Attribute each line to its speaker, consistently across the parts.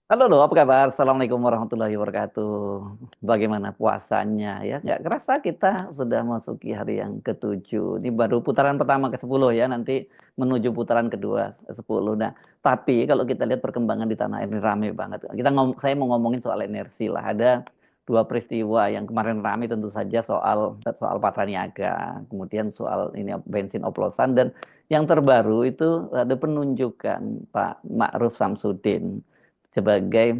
Speaker 1: Halo loh, apa kabar? Assalamualaikum warahmatullahi wabarakatuh. Bagaimana puasanya ya? Nggak kerasa kita sudah masuki hari yang ke-7. Ini baru putaran pertama ke-10 ya, nanti menuju putaran kedua ke-10. Nah, tapi kalau kita lihat perkembangan di tanah air ini rame banget. Saya mau ngomongin soal energi lah. Ada dua peristiwa yang kemarin rame tentu saja soal soal Patraniaga, kemudian soal ini bensin oplosan dan yang terbaru itu ada penunjukan Pak Ma'ruf Samsudin sebagai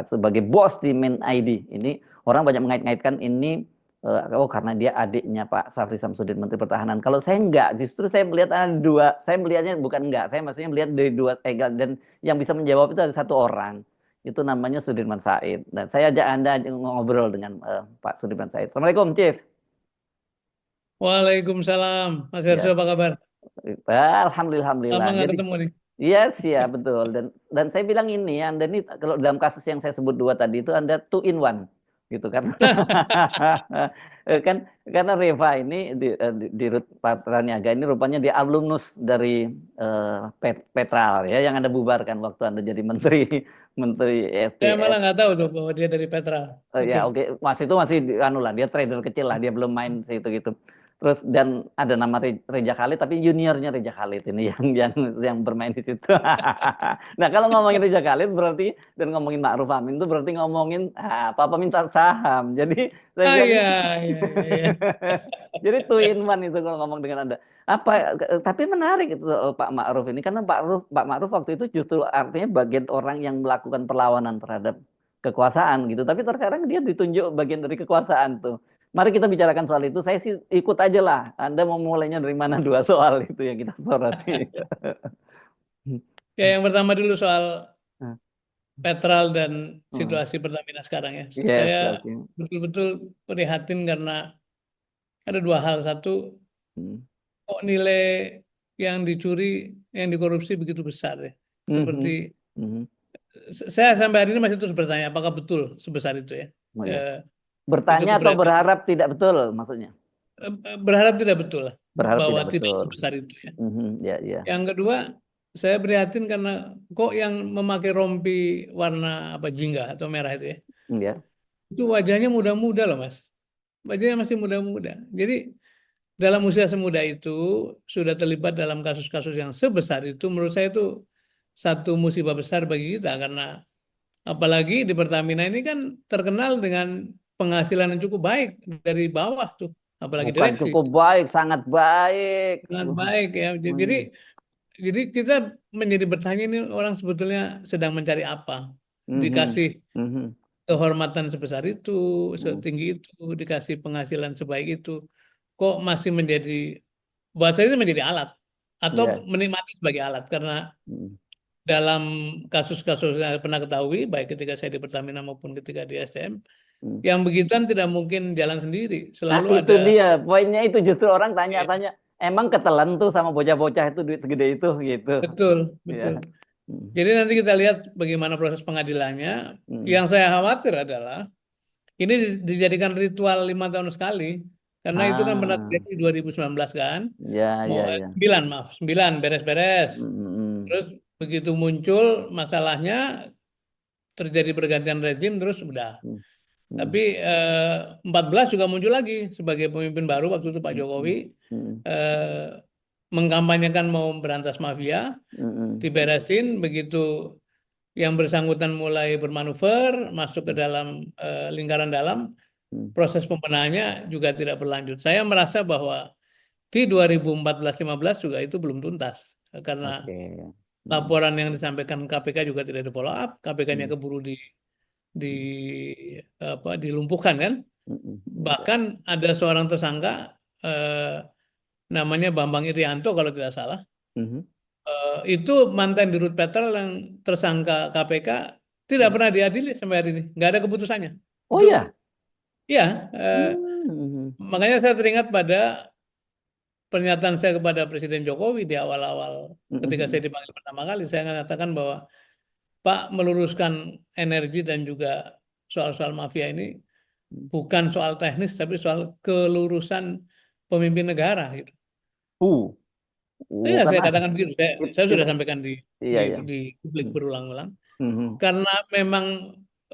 Speaker 1: sebagai bos di Main ID. Ini orang banyak mengait-ngaitkan ini karena dia adiknya Pak Safri Samsudin Menteri Pertahanan. Kalau saya enggak, justru saya melihat ada dua. Saya melihatnya bukan enggak, saya maksudnya melihat dari dua angle dan yang bisa menjawab itu ada satu orang. Itu namanya Sudirman Said. Dan saya ajak Anda ngobrol dengan Pak Sudirman Said. Assalamualaikum, Chief.
Speaker 2: Waalaikumsalam, Mas Herso,
Speaker 1: Ya,
Speaker 2: apa kabar?
Speaker 1: alhamdulillah,
Speaker 2: Lama
Speaker 1: alhamdulillah.
Speaker 2: nggak
Speaker 1: Jadi
Speaker 2: ketemu nih.
Speaker 1: yes, ya betul. Dan saya bilang ini, Anda ini kalau dalam kasus yang saya sebut dua tadi itu Anda two in one, gitu kan? Kan karena Reva ini di Rut Patraniaga ini rupanya dia alumnus dari Petral ya, yang Anda bubarkan waktu Anda jadi menteri menteri
Speaker 2: Saya malah
Speaker 1: SDM.
Speaker 2: nggak tahu tuh bahwa dia dari Petra.
Speaker 1: Ya
Speaker 2: Itu.
Speaker 1: oke, Mas itu masih anu lah, dia trader kecil lah, dia belum main situ gitu. Terus dan ada nama Reja Khalid tapi juniornya Reja Khalid ini yang bermain di situ. Nah, kalau ngomongin Reja Khalid berarti dan ngomongin Ma'ruf Amin itu berarti ngomongin apa minta saham. Jadi saya
Speaker 2: Ah
Speaker 1: bilang
Speaker 2: iya,
Speaker 1: ini
Speaker 2: iya, iya, iya.
Speaker 1: jadi two in one itu kalau ngomong dengan Anda. Tapi menarik itu Pak Ma'ruf ini karena Pak Ma'ruf waktu itu justru artinya bagian orang yang melakukan perlawanan terhadap kekuasaan gitu. Tapi terkadang dia ditunjuk bagian dari kekuasaan tuh. Mari kita bicarakan soal itu. Saya sih ikut aja lah. Anda mau mulainya dari mana dua soal itu yang kita soroti.
Speaker 2: Ya, yang pertama dulu soal
Speaker 1: Hmm.
Speaker 2: Petral dan
Speaker 1: Hmm.
Speaker 2: situasi Pertamina sekarang ya.
Speaker 1: Yes,
Speaker 2: Saya
Speaker 1: oke.
Speaker 2: betul-betul prihatin karena ada dua hal. Satu,
Speaker 1: Hmm.
Speaker 2: kok nilai yang dicuri, yang dikorupsi begitu besar ya. Seperti
Speaker 1: Mhm. Mhm.
Speaker 2: saya sampai hari ini masih terus bertanya apakah betul sebesar itu ya.
Speaker 1: Oh ya.
Speaker 2: Eh, itu
Speaker 1: Bertanya atau
Speaker 2: keberadaan.
Speaker 1: berharap tidak betul maksudnya?
Speaker 2: Berharap tidak betul lah
Speaker 1: Berharap
Speaker 2: bahwa
Speaker 1: tidak
Speaker 2: tidak
Speaker 1: betul.
Speaker 2: sebesar itu ya.
Speaker 1: Mhm. Ya, ya.
Speaker 2: Yang kedua, saya prihatin karena kok yang memakai rompi warna apa jingga atau merah
Speaker 1: Ya.
Speaker 2: itu wajahnya muda-muda loh Mas. Wajahnya masih muda-muda. Jadi dalam usia semuda itu sudah terlibat dalam kasus-kasus yang sebesar itu, menurut saya itu satu musibah besar bagi kita karena apalagi di Pertamina ini kan terkenal dengan penghasilan yang cukup baik dari bawah tuh, apalagi
Speaker 1: Bukan
Speaker 2: direksi.
Speaker 1: cukup baik, sangat baik.
Speaker 2: Sangat baik ya. Jadi
Speaker 1: Hmm.
Speaker 2: Jadi kita menjadi bertanya ini orang sebetulnya sedang mencari apa?
Speaker 1: Mhm.
Speaker 2: Dikasih
Speaker 1: Mhm.
Speaker 2: kehormatan sebesar itu,
Speaker 1: Mhm.
Speaker 2: setinggi itu, dikasih penghasilan sebaik itu, kok masih menjadi buat saya itu menjadi alat atau
Speaker 1: Ya.
Speaker 2: menikmati sebagai alat karena
Speaker 1: Mhm.
Speaker 2: dalam kasus-kasus yang saya pernah ketahui baik ketika saya di Pertamina maupun ketika di SDM
Speaker 1: Mhm.
Speaker 2: yang begituan tidak mungkin jalan sendiri,
Speaker 1: Nah,
Speaker 2: selalu
Speaker 1: itu
Speaker 2: ada
Speaker 1: dia. Poinnya itu justru orang
Speaker 2: ya,
Speaker 1: tanya-tanya, emang ketelan tuh sama bocah-bocah itu duit segede itu gitu.
Speaker 2: betul,
Speaker 1: Ya.
Speaker 2: betul.
Speaker 1: Mhm.
Speaker 2: Jadi nanti kita lihat bagaimana proses pengadilannya.
Speaker 1: Mhm.
Speaker 2: Yang saya khawatir adalah ini dijadikan ritual 5 tahun sekali karena itu kan pernah
Speaker 1: Ah,
Speaker 2: terjadi 2019 kan,
Speaker 1: ya,
Speaker 2: mau
Speaker 1: ya, ya.
Speaker 2: 9 maaf 9 beres-beres.
Speaker 1: Mhm.
Speaker 2: Terus begitu muncul masalahnya terjadi pergantian rezim terus udah.
Speaker 1: Mhm.
Speaker 2: Tapi
Speaker 1: Mhm.
Speaker 2: 14 juga muncul lagi sebagai pemimpin baru waktu itu Pak Jokowi
Speaker 1: Mhm. Mhm.
Speaker 2: eh, mengkampanyekan mau berantas mafia,
Speaker 1: Mhm.
Speaker 2: diberesin begitu yang bersangkutan mulai bermanuver masuk ke dalam lingkaran dalam,
Speaker 1: Mhm.
Speaker 2: proses pembenahannya juga tidak berlanjut. Saya merasa bahwa di 2014-15 juga itu belum tuntas karena
Speaker 1: Oke. Mhm.
Speaker 2: laporan yang disampaikan KPK juga tidak di follow up, KPK-nya
Speaker 1: Mhm.
Speaker 2: keburu di dilumpuhkan kan.
Speaker 1: Mhm. Ya.
Speaker 2: Bahkan ada seorang tersangka eh, namanya Bambang Irianto kalau tidak salah.
Speaker 1: Mhm.
Speaker 2: Itu mantan Dirut Petrol yang tersangka KPK tidak
Speaker 1: Mhm.
Speaker 2: pernah diadili sampai hari ini, nggak ada keputusannya.
Speaker 1: Oh
Speaker 2: Itu
Speaker 1: ya.
Speaker 2: ya,
Speaker 1: Mhm.
Speaker 2: makanya saya teringat pada pernyataan saya kepada Presiden Jokowi di awal-awal ketika
Speaker 1: Mhm.
Speaker 2: saya dipanggil pertama kali, saya mengatakan bahwa Pak meluruskan energi dan juga soal-soal mafia ini bukan soal teknis tapi soal kelurusan pemimpin negara gitu.
Speaker 1: Uh,
Speaker 2: Iya, saya
Speaker 1: karena
Speaker 2: katakan begitu. Saya
Speaker 1: itu
Speaker 2: sudah sampaikan di
Speaker 1: iya
Speaker 2: di,
Speaker 1: ya.
Speaker 2: di publik berulang-ulang.
Speaker 1: Mhm.
Speaker 2: Karena memang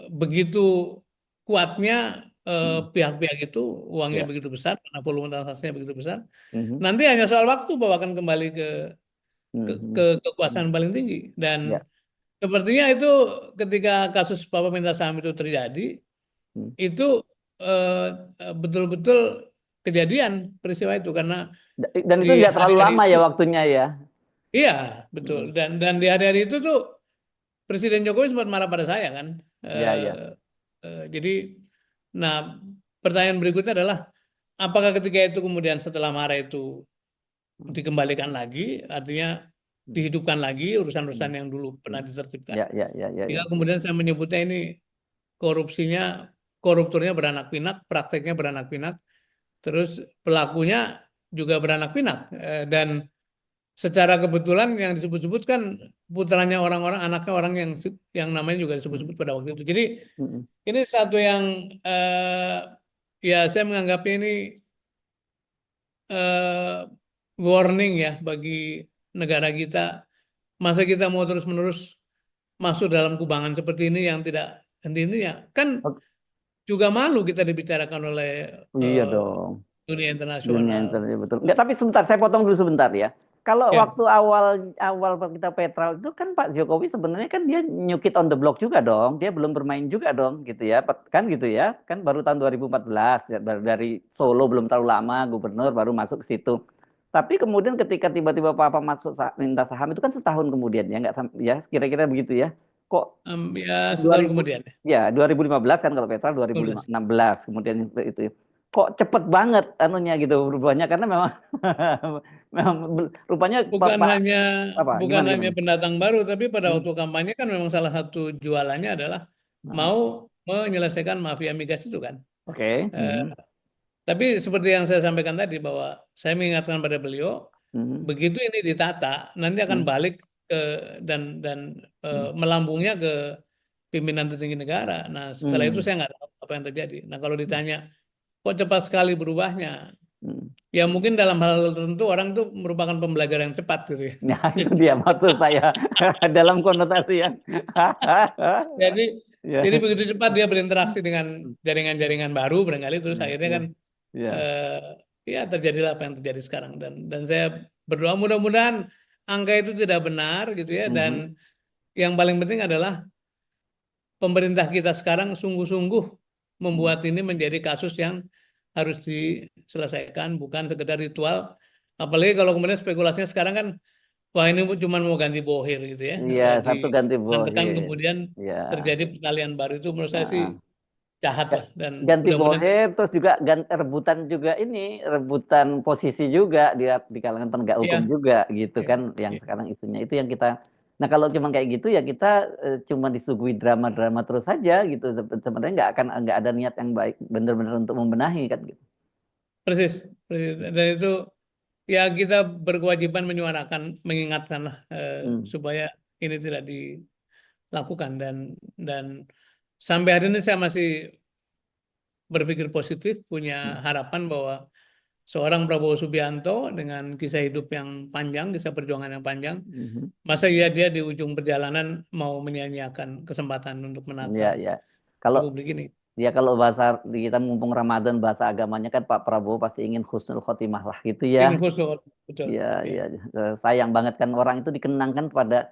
Speaker 2: begitu kuatnya
Speaker 1: Mhm.
Speaker 2: pihak-pihak itu, uangnya
Speaker 1: Ya.
Speaker 2: begitu besar, karena volume transaksinya begitu besar.
Speaker 1: Mhm.
Speaker 2: Nanti hanya soal waktu bahwa akan kembali ke
Speaker 1: Mhm. Mhm.
Speaker 2: kekuasaan paling tinggi. Dan
Speaker 1: Ya.
Speaker 2: sepertinya itu ketika kasus Papa minta saham itu terjadi,
Speaker 1: Mhm.
Speaker 2: itu eh, betul-betul kejadian peristiwa itu karena
Speaker 1: Dan
Speaker 2: di
Speaker 1: itu nggak terlalu
Speaker 2: hari-hari
Speaker 1: lama
Speaker 2: itu,
Speaker 1: ya waktunya ya.
Speaker 2: iya betul.
Speaker 1: Mhm.
Speaker 2: Dan di hari-hari itu tuh Presiden Jokowi sempat marah pada saya kan.
Speaker 1: Ya, ya.
Speaker 2: Jadi, nah pertanyaan berikutnya adalah apakah ketika itu kemudian setelah marah itu dikembalikan lagi, artinya dihidupkan lagi urusan-urusan
Speaker 1: Mhm.
Speaker 2: yang dulu pernah ditertibkan.
Speaker 1: Ya, ya, ya, ya,
Speaker 2: Sehingga
Speaker 1: ya.
Speaker 2: kemudian saya menyebutnya ini korupsinya, koruptornya beranak pinak, prakteknya beranak pinak, terus pelakunya juga beranak pinak. Dan secara kebetulan yang disebut-sebut kan putranya orang-orang, anaknya orang yang namanya juga disebut-sebut pada waktu itu. Jadi
Speaker 1: Mhm.
Speaker 2: ini satu yang ya saya menganggapnya ini eh, warning ya bagi negara kita. Masa kita mau terus-menerus masuk dalam kubangan seperti ini yang tidak henti-hentinya. Kan
Speaker 1: Oke.
Speaker 2: juga malu kita dibicarakan oleh
Speaker 1: Iya
Speaker 2: eh,
Speaker 1: dong.
Speaker 2: dunia
Speaker 1: Dunia
Speaker 2: internasional.
Speaker 1: internet betul. Enggak, tapi sebentar, saya potong dulu sebentar ya. Kalau
Speaker 2: Ya,
Speaker 1: waktu awal awal kita Petra itu kan Pak Jokowi sebenarnya kan dia new kid on the block juga dong. Dia belum bermain juga dong gitu ya. Kan gitu ya. Kan baru tahun 2014 ya, baru dari Solo belum terlalu lama gubernur baru masuk ke situ. Tapi kemudian ketika tiba-tiba Papa masuk minta saham itu kan setahun kemudian ya nggak ya kira-kira begitu ya. Kok
Speaker 2: ya
Speaker 1: dua
Speaker 2: setahun
Speaker 1: ribu
Speaker 2: kemudian ya.
Speaker 1: ya 2015 kan kalau Petra
Speaker 2: 15.
Speaker 1: 2016 kemudian itu ya. Kok cepet banget anunya gitu berubahnya karena memang memang rupanya
Speaker 2: Bukan
Speaker 1: Pak
Speaker 2: hanya
Speaker 1: apa
Speaker 2: bukan
Speaker 1: gimana
Speaker 2: hanya
Speaker 1: gimana.
Speaker 2: pendatang baru, tapi pada
Speaker 1: Hmm.
Speaker 2: waktu kampanye kan memang salah satu jualannya adalah
Speaker 1: Nah,
Speaker 2: mau menyelesaikan mafia migas itu kan.
Speaker 1: oke.
Speaker 2: Eh, tapi seperti yang saya sampaikan tadi bahwa saya mengingatkan pada beliau,
Speaker 1: Mhm.
Speaker 2: begitu ini ditata, nanti akan
Speaker 1: Mhm.
Speaker 2: balik ke dan
Speaker 1: Mhm.
Speaker 2: melambungnya ke pimpinan tertinggi negara. Nah, setelah itu
Speaker 1: Mhm.
Speaker 2: saya nggak tahu apa yang terjadi. Nah, kalau ditanya kok cepat sekali berubahnya,
Speaker 1: Mhm.
Speaker 2: ya mungkin dalam hal tertentu orang itu merupakan pembelajar yang cepat gitu ya.
Speaker 1: Nah, itu dia maksud saya dalam konotasi yang
Speaker 2: Jadi
Speaker 1: ya.
Speaker 2: jadi begitu cepat dia berinteraksi dengan jaringan-jaringan baru barangkali terus akhirnya
Speaker 1: Ya.
Speaker 2: kan
Speaker 1: Ya.
Speaker 2: eh, ya terjadilah apa yang terjadi sekarang dan saya berdoa mudah-mudahan angka itu tidak benar gitu ya dan
Speaker 1: Mhm.
Speaker 2: yang paling penting adalah pemerintah kita sekarang sungguh-sungguh
Speaker 1: Mhm.
Speaker 2: membuat ini menjadi kasus yang harus diselesaikan bukan sekedar ritual apalagi kalau kemudian spekulasinya sekarang kan wah ini cuma mau ganti bohir gitu ya.
Speaker 1: Iya,
Speaker 2: Di
Speaker 1: satu ganti
Speaker 2: Nantikan
Speaker 1: bohir.
Speaker 2: kemudian
Speaker 1: Ya.
Speaker 2: terjadi peralihan baru itu menurut saya sih
Speaker 1: Nah,
Speaker 2: jahat lah dan
Speaker 1: ganti
Speaker 2: mudah-mudahan
Speaker 1: bohir terus juga rebutan juga ini rebutan posisi juga di kalangan penegak hukum
Speaker 2: ya,
Speaker 1: juga gitu
Speaker 2: ya,
Speaker 1: kan yang
Speaker 2: ya.
Speaker 1: sekarang isunya itu yang kita nah kalau cuma kayak gitu ya kita cuma disuguhi drama-drama terus saja gitu sebenarnya nggak ada niat yang baik benar-benar untuk membenahi kan gitu.
Speaker 2: Persis, persis. Dan itu ya kita berkewajiban menyuarakan, mengingatkan lah
Speaker 1: Hmm.
Speaker 2: supaya ini tidak dilakukan dan sampai hari ini saya masih berpikir positif, punya
Speaker 1: Hmm.
Speaker 2: harapan bahwa seorang Prabowo Subianto dengan kisah hidup yang panjang, kisah perjuangan yang panjang,
Speaker 1: Mhm.
Speaker 2: masa iya dia di ujung perjalanan mau menyia-nyiakan kesempatan untuk menata
Speaker 1: Ya, ya. Kalau
Speaker 2: Republik ini.
Speaker 1: ya kalau bahasa kita mumpung Ramadan bahasa agamanya kan Pak Prabowo pasti ingin husnul khotimah lah gitu ya.
Speaker 2: Ingin khusus, betul.
Speaker 1: Iya,
Speaker 2: Ya.
Speaker 1: iya. Sayang banget kan orang itu dikenangkan pada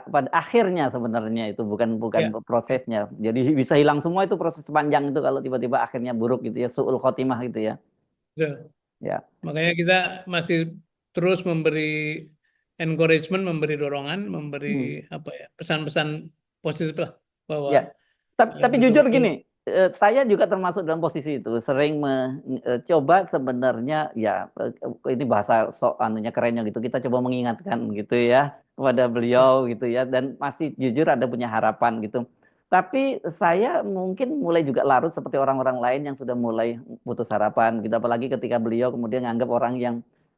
Speaker 1: pada akhirnya sebenarnya itu bukan bukan
Speaker 2: Ya, ya,
Speaker 1: prosesnya. Jadi bisa hilang semua itu proses panjang itu kalau tiba-tiba akhirnya buruk gitu ya, suul khotimah gitu ya.
Speaker 2: betul.
Speaker 1: Ya.
Speaker 2: Makanya kita masih terus memberi encouragement, memberi dorongan, memberi
Speaker 1: Hmm.
Speaker 2: apa ya pesan-pesan positif lah bahwa
Speaker 1: Ya. Tapi jujur
Speaker 2: betul-betul
Speaker 1: gini, saya juga termasuk dalam posisi itu, sering coba sebenarnya ya ini bahasa anunya kerennya gitu, kita coba mengingatkan gitu ya kepada
Speaker 2: ya,
Speaker 1: beliau gitu ya dan masih jujur ada punya harapan gitu. Tapi saya mungkin mulai juga larut seperti orang-orang lain yang sudah mulai putus harapan gitu apalagi ketika beliau kemudian nganggap orang yang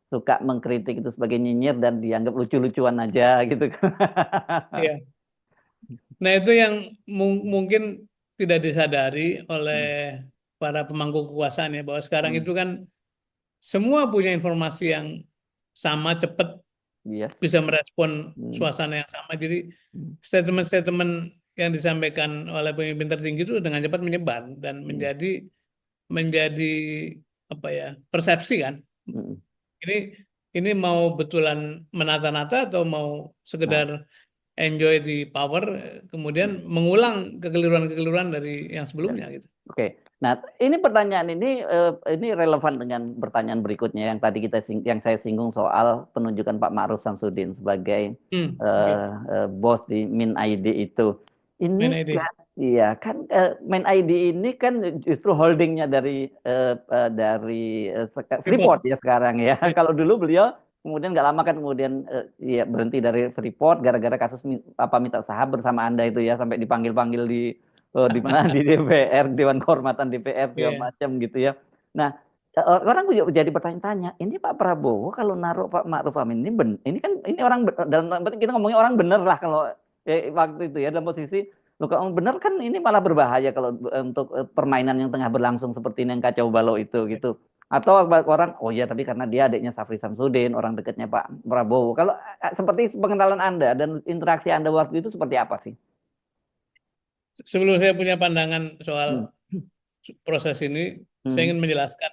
Speaker 1: suka mengkritik itu sebagai nyinyir dan dianggap lucu-lucuan aja gitu kan.
Speaker 2: Iya. Nah, itu yang mungkin tidak disadari oleh
Speaker 1: Hmm,
Speaker 2: para pemangku kekuasaan ya, bahwa sekarang
Speaker 1: hmm,
Speaker 2: itu kan semua punya informasi yang sama, cepat,
Speaker 1: yes.
Speaker 2: bisa merespon
Speaker 1: Hmm,
Speaker 2: suasana yang sama. Jadi
Speaker 1: hmm,
Speaker 2: statement-statement yang disampaikan oleh pemimpin tertinggi itu dengan cepat menyebar dan
Speaker 1: hmm,
Speaker 2: menjadi apa ya, persepsi kan.
Speaker 1: hmm.
Speaker 2: Ini ini mau betulan menata-nata atau mau
Speaker 1: Nah,
Speaker 2: sekedar enjoy di power, kemudian
Speaker 1: hmm,
Speaker 2: mengulang kekeliruan-kekeliruan dari yang
Speaker 1: ya.
Speaker 2: sebelumnya gitu.
Speaker 1: Oke. Nah, ini pertanyaan ini relevan dengan pertanyaan berikutnya yang tadi yang saya singgung soal penunjukan Pak Ma'ruf Samsudin sebagai
Speaker 2: Oke.
Speaker 1: bos di Min ID itu.
Speaker 2: Main
Speaker 1: Ini
Speaker 2: ide.
Speaker 1: kan, iya kan, Min ID ini kan justru holdingnya dari Freeport
Speaker 2: Report.
Speaker 1: ya sekarang ya.
Speaker 2: Ya.
Speaker 1: Kalau dulu beliau kemudian nggak lama kan kemudian ya berhenti dari Freeport gara-gara kasus apa minta saham bersama Anda itu ya sampai dipanggil-panggil di mana di DPR, Dewan Kehormatan DPR segala
Speaker 2: Iya.
Speaker 1: macam gitu ya. Nah, orang juga jadi bertanya-tanya, ini Pak Prabowo kalau naruh Pak Ma'ruf Amin ini kan ini orang dalam tanda petik kita ngomongnya orang bener lah kalau waktu itu ya dalam posisi loh kalau bener kan ini malah berbahaya kalau untuk permainan yang tengah berlangsung seperti ini yang kacau balau itu gitu. Atau orang, oh ya tapi karena dia adiknya Safri Samsudin, orang dekatnya Pak Prabowo. Kalau seperti pengenalan Anda dan interaksi Anda waktu itu seperti apa sih?
Speaker 2: Sebelum saya punya pandangan soal
Speaker 1: Hmm.
Speaker 2: proses ini, saya
Speaker 1: Hmm.
Speaker 2: ingin menjelaskan.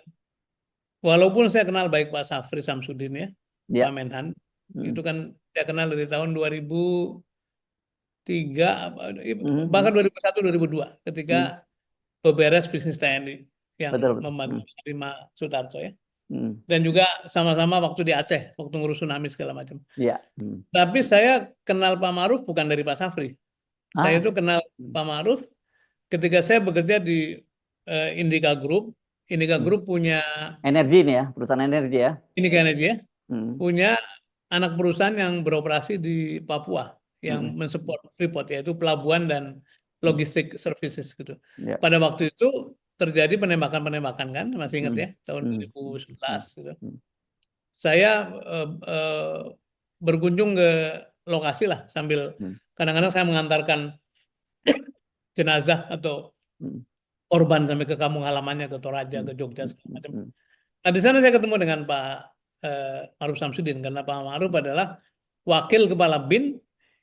Speaker 2: Walaupun saya kenal baik Pak Safri Samsudin ya, Pak
Speaker 1: Ya.
Speaker 2: Menhan, itu
Speaker 1: Hmm.
Speaker 2: kan saya kenal dari tahun 2003,
Speaker 1: Hmm.
Speaker 2: bahkan
Speaker 1: Hmm.
Speaker 2: 2001, 2002, ketika
Speaker 1: Hmm.
Speaker 2: beberes bisnis TNI yang
Speaker 1: Betul, betul.
Speaker 2: membantu
Speaker 1: Hmm.
Speaker 2: Lima Sutarto ya.
Speaker 1: Hmm.
Speaker 2: Dan juga sama-sama waktu di Aceh, waktu ngurus tsunami segala macam.
Speaker 1: Ya. Hmm.
Speaker 2: Tapi saya kenal Pak Maruf bukan dari Pak Safri. Saya
Speaker 1: Ah.
Speaker 2: itu kenal
Speaker 1: Hmm.
Speaker 2: Pak Maruf ketika saya bekerja di Indika Group. Indika
Speaker 1: Hmm.
Speaker 2: Group punya,
Speaker 1: Energi nih ya, perusahaan energi ya.
Speaker 2: ini kan aja ya,
Speaker 1: Hmm.
Speaker 2: punya anak perusahaan yang beroperasi di Papua yang
Speaker 1: Hmm.
Speaker 2: mensupport Freeport, yaitu pelabuhan dan
Speaker 1: Hmm.
Speaker 2: logistik services gitu.
Speaker 1: Ya.
Speaker 2: Pada waktu itu terjadi penembakan-penembakan kan, masih ingat
Speaker 1: Hmm.
Speaker 2: ya, tahun
Speaker 1: Hmm. Hmm.
Speaker 2: 2011 gitu.
Speaker 1: Hmm.
Speaker 2: Saya eh, eh, berkunjung ke lokasi lah, sambil
Speaker 1: Hmm.
Speaker 2: kadang-kadang saya mengantarkan jenazah atau
Speaker 1: Hmm.
Speaker 2: korban sampai ke kampung halamannya, ke Toraja,
Speaker 1: Hmm.
Speaker 2: ke Jogja
Speaker 1: Hmm.
Speaker 2: segala macam.
Speaker 1: Hmm.
Speaker 2: Nah, di sana saya ketemu dengan Pak Ma'ruf Samsudin, karena Pak Ma'ruf adalah wakil kepala BIN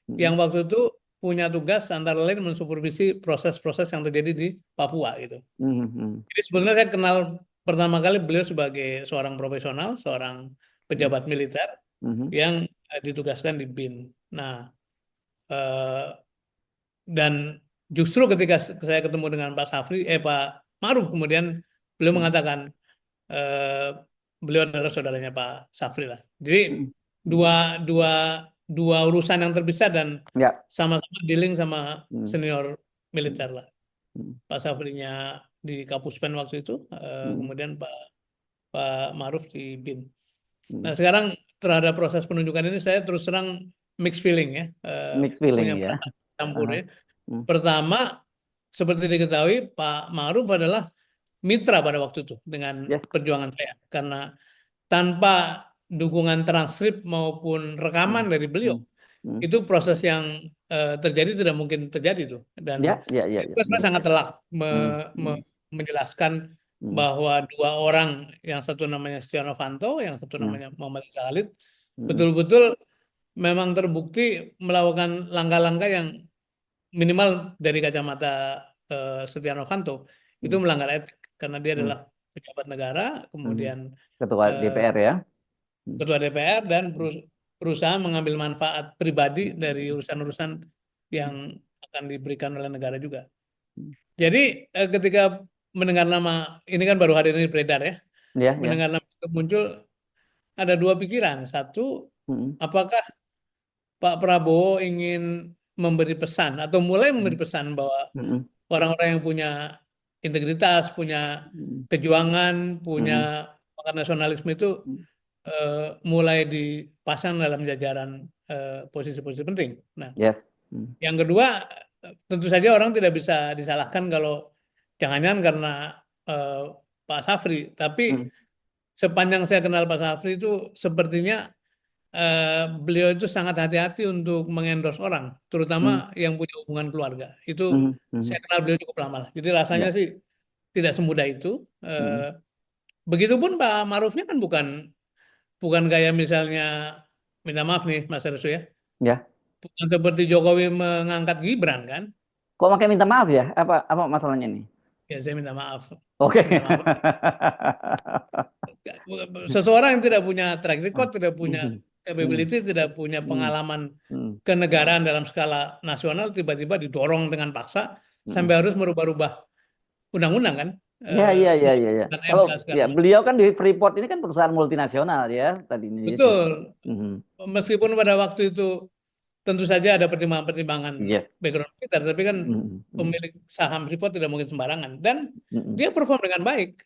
Speaker 1: Hmm.
Speaker 2: yang waktu itu punya tugas antara lain mensupervisi proses-proses yang terjadi di Papua gitu.
Speaker 1: Hmm. Hmm.
Speaker 2: Jadi sebenarnya saya kenal pertama kali beliau sebagai seorang profesional, seorang
Speaker 1: Hmm.
Speaker 2: pejabat militer
Speaker 1: Hmm.
Speaker 2: yang ditugaskan di BIN. Nah, eh, dan justru ketika saya ketemu dengan Pak Safri, Pak Maruf, kemudian beliau
Speaker 1: Hmm.
Speaker 2: mengatakan, eh, beliau adalah saudaranya Pak Safri lah. Jadi
Speaker 1: Hmm. Hmm.
Speaker 2: dua dua dua urusan yang terpisah dan
Speaker 1: Ya.
Speaker 2: sama-sama dealing sama
Speaker 1: Hmm.
Speaker 2: senior
Speaker 1: Hmm.
Speaker 2: militer lah.
Speaker 1: Hmm.
Speaker 2: Pak Safrinya di Kapuspen waktu itu,
Speaker 1: Hmm.
Speaker 2: kemudian Pak Maruf di BIN.
Speaker 1: Hmm.
Speaker 2: Nah, sekarang terhadap proses penunjukan ini saya terus terang mixed feeling ya,
Speaker 1: Mixed
Speaker 2: punya
Speaker 1: feeling ya.
Speaker 2: perasaan campur
Speaker 1: Aha.
Speaker 2: ya.
Speaker 1: Hmm.
Speaker 2: Pertama, seperti diketahui, Pak Maruf adalah mitra pada waktu itu dengan
Speaker 1: Yes.
Speaker 2: perjuangan saya, karena tanpa dukungan transkrip maupun rekaman
Speaker 1: Hmm.
Speaker 2: dari beliau,
Speaker 1: Hmm. Hmm.
Speaker 2: itu proses yang terjadi tidak mungkin terjadi tuh. Dan
Speaker 1: Ya, ya, ya,
Speaker 2: itu
Speaker 1: ya.
Speaker 2: sebenarnya sangat telak
Speaker 1: Hmm. Hmm.
Speaker 2: menjelaskan
Speaker 1: Hmm.
Speaker 2: bahwa dua orang, yang satu namanya Setia Novanto, yang satu
Speaker 1: Ya.
Speaker 2: namanya Muhammad Khalid,
Speaker 1: Hmm.
Speaker 2: betul-betul memang terbukti melakukan langkah-langkah yang minimal dari kacamata Setia Novanto itu
Speaker 1: Hmm.
Speaker 2: melanggar etik, karena dia
Speaker 1: Hmm.
Speaker 2: adalah pejabat negara,
Speaker 1: Hmm.
Speaker 2: kemudian
Speaker 1: Ketua
Speaker 2: eh,
Speaker 1: DPR ya. Hmm.
Speaker 2: ketua DPR, dan
Speaker 1: Hmm.
Speaker 2: berusaha mengambil manfaat pribadi dari urusan-urusan yang akan diberikan oleh negara juga.
Speaker 1: Hmm.
Speaker 2: Jadi ketika mendengar nama ini, kan baru hari ini beredar ya,
Speaker 1: Ya, ya.
Speaker 2: mendengar nama itu muncul, ada dua pikiran. Satu,
Speaker 1: Hmm.
Speaker 2: apakah Pak Prabowo ingin memberi pesan atau mulai
Speaker 1: Hmm.
Speaker 2: memberi pesan bahwa
Speaker 1: Hmm.
Speaker 2: orang-orang yang punya integritas, punya
Speaker 1: Hmm.
Speaker 2: kejuangan, punya
Speaker 1: Hmm.
Speaker 2: pangkat nasionalisme itu
Speaker 1: Hmm.
Speaker 2: eh, mulai dipasang dalam jajaran posisi-posisi penting. Nah,
Speaker 1: Yes. Hmm.
Speaker 2: yang kedua, tentu saja orang tidak bisa disalahkan kalau jangan-jangan karena eh, Pak Safri, tapi
Speaker 1: Hmm.
Speaker 2: sepanjang saya kenal Pak Safri itu sepertinya beliau itu sangat hati-hati untuk mengendorse orang,
Speaker 1: Hmm,
Speaker 2: terutama yang punya hubungan keluarga. Itu
Speaker 1: hmm, hmm,
Speaker 2: saya kenal beliau cukup lama lah. Jadi rasanya
Speaker 1: ya,
Speaker 2: sih tidak semudah itu.
Speaker 1: hmm,
Speaker 2: Begitupun Pak Marufnya kan bukan bukan kayak misalnya, minta maaf nih Mas Resu ya,
Speaker 1: ya.
Speaker 2: bukan seperti Jokowi mengangkat Gibran kan?
Speaker 1: Kok makai minta maaf ya? Apa masalahnya nih?
Speaker 2: Ya saya minta maaf,
Speaker 1: Oke.
Speaker 2: minta maaf. Seseorang yang tidak punya track record, tidak punya
Speaker 1: Hmm, hmm,
Speaker 2: capability, tidak punya
Speaker 1: hmm,
Speaker 2: pengalaman
Speaker 1: hmm,
Speaker 2: kenegaraan dalam skala nasional, tiba-tiba didorong dengan paksa
Speaker 1: hmm.
Speaker 2: sampai harus merubah-rubah undang-undang kan,
Speaker 1: Ya, iya, iya, iya, iya.
Speaker 2: dan
Speaker 1: Kalau
Speaker 2: MK
Speaker 1: ya
Speaker 2: segala macam.
Speaker 1: beliau kan di Freeport ini kan perusahaan multinasional ya tadi ini juga.
Speaker 2: Betul.
Speaker 1: Mhm.
Speaker 2: Meskipun pada waktu itu tentu saja ada pertimbangan-pertimbangan
Speaker 1: Yes.
Speaker 2: background kita, tapi kan
Speaker 1: Mhm, mhm,
Speaker 2: pemilik saham Freeport tidak mungkin sembarangan dan
Speaker 1: mhm,
Speaker 2: dia perform dengan baik.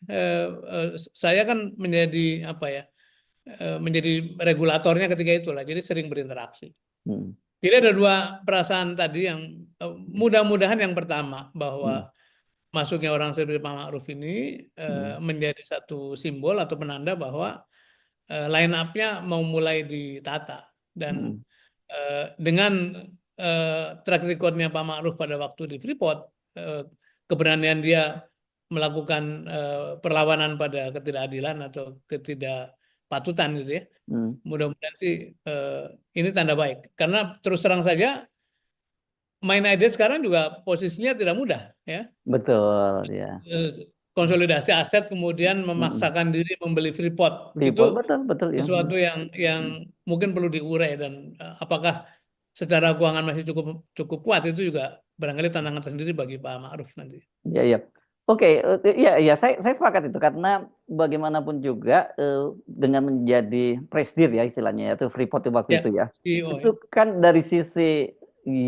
Speaker 2: Saya kan menjadi apa ya, menjadi regulatornya ketika itulah, jadi sering berinteraksi.
Speaker 1: mhm,
Speaker 2: Jadi ada dua perasaan tadi yang mudah-mudahan yang pertama
Speaker 1: mhm,
Speaker 2: bahwa masuknya orang seperti Pak Ma'ruf ini
Speaker 1: mhm,
Speaker 2: menjadi satu simbol atau penanda bahwa line up-nya mau mulai ditata dan
Speaker 1: mhm,
Speaker 2: dengan track record-nya Pak Ma'ruf pada waktu di Freeport, eh, keberanian dia melakukan perlawanan pada ketidakadilan atau ketidakpatutan gitu ya.
Speaker 1: mhm.
Speaker 2: Mudah-mudahan sih ini tanda baik. Karena terus terang saja main ID sekarang juga posisinya tidak mudah ya.
Speaker 1: Betul ya.
Speaker 2: Konsolidasi aset kemudian
Speaker 1: Mhm.
Speaker 2: memaksakan diri membeli Freeport
Speaker 1: Freeport
Speaker 2: itu
Speaker 1: betul betul ya.
Speaker 2: sesuatu
Speaker 1: Mhm,
Speaker 2: yang
Speaker 1: mhm.
Speaker 2: mungkin perlu diurai dan apakah secara keuangan masih cukup cukup kuat itu juga barangkali tantangan tersendiri bagi Pak Ma'ruf nanti.
Speaker 1: Iya, iya. Oke, iya, iya, saya sepakat itu karena bagaimanapun juga dengan menjadi presidir ya istilahnya ya, itu Freeport di waktu
Speaker 2: Ya,
Speaker 1: itu ya,
Speaker 2: CEO
Speaker 1: itu
Speaker 2: ya.
Speaker 1: kan dari sisi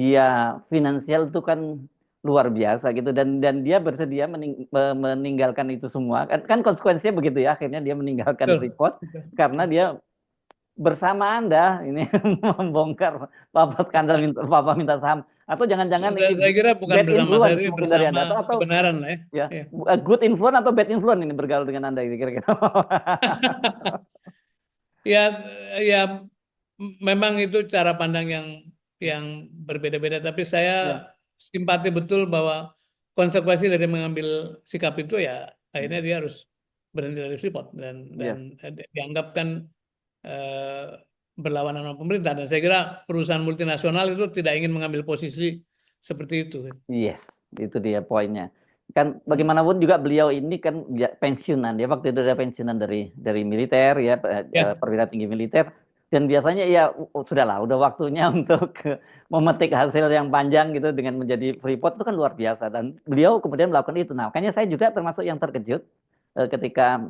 Speaker 1: ya finansial itu kan luar biasa gitu dan dia bersedia meninggalkan itu semua kan kan konsekuensinya begitu ya akhirnya dia meninggalkan
Speaker 2: Betul.
Speaker 1: Freeport
Speaker 2: Betul.
Speaker 1: karena
Speaker 2: Betul.
Speaker 1: dia bersama Anda ini membongkar Papa skandal Papa minta saham atau jangan-jangan
Speaker 2: Saya,
Speaker 1: ini
Speaker 2: saya kira bukan
Speaker 1: bad
Speaker 2: bersama saya,
Speaker 1: influence
Speaker 2: tapi
Speaker 1: mungkin dari
Speaker 2: bersama
Speaker 1: Anda atau
Speaker 2: kebenaran lah ya.
Speaker 1: ya
Speaker 2: Ya.
Speaker 1: good influence atau bad influence ini bergaul dengan Anda ini kira-kira.
Speaker 2: Ya, ya memang itu cara pandang yang berbeda-beda, tapi saya
Speaker 1: Ya.
Speaker 2: simpati betul bahwa konsekuensi dari mengambil sikap itu ya akhirnya dia harus berhenti dari Freeport dan
Speaker 1: Yes.
Speaker 2: dianggap kan eh, berlawanan sama pemerintah dan saya kira perusahaan multinasional itu tidak ingin mengambil posisi seperti itu.
Speaker 1: Yes, itu dia poinnya. Kan bagaimanapun juga beliau ini kan pensiunan dia waktu itu dia pensiunan dari militer ya
Speaker 2: Ya,
Speaker 1: perwira tinggi militer dan biasanya ya sudahlah udah waktunya untuk memetik hasil yang panjang gitu dengan menjadi Freeport itu kan luar biasa dan beliau kemudian melakukan itu. Nah, makanya saya juga termasuk yang terkejut ketika